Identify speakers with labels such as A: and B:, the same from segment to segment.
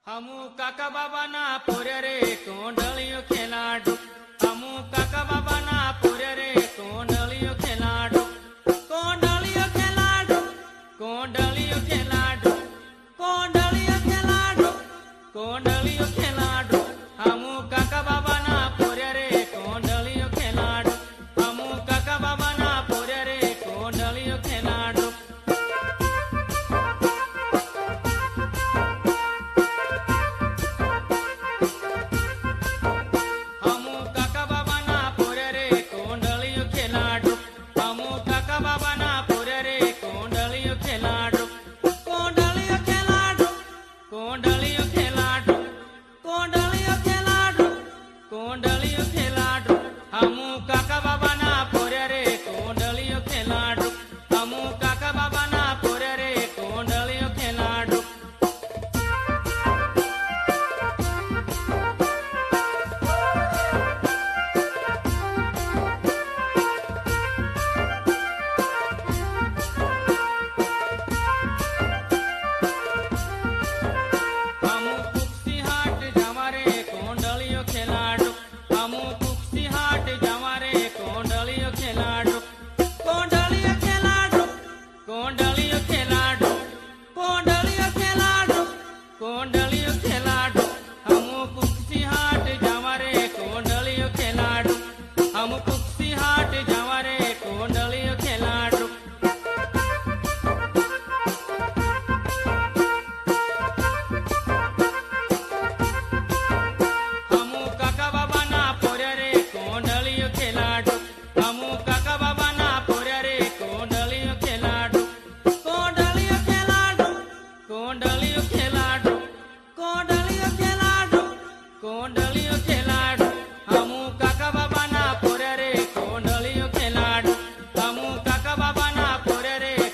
A: हमू काका बाबा ना पोरे रे कोंडलियो खेलाडू। हमू काका बाबा ना पोरे रे कोंडलियो खेलाडू। कोंडलियो खेलाडू, कोंडलियो खेलाडू, कोंडलियो खेलाडू, कोंडलियो खेलाडू। हमू काका बाबा ना पोरे रे कोंडलियो खेलाडू। हमू काका बाबा ना पोरे रे कोंडलियो खेलाडू।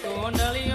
A: कोंडलियो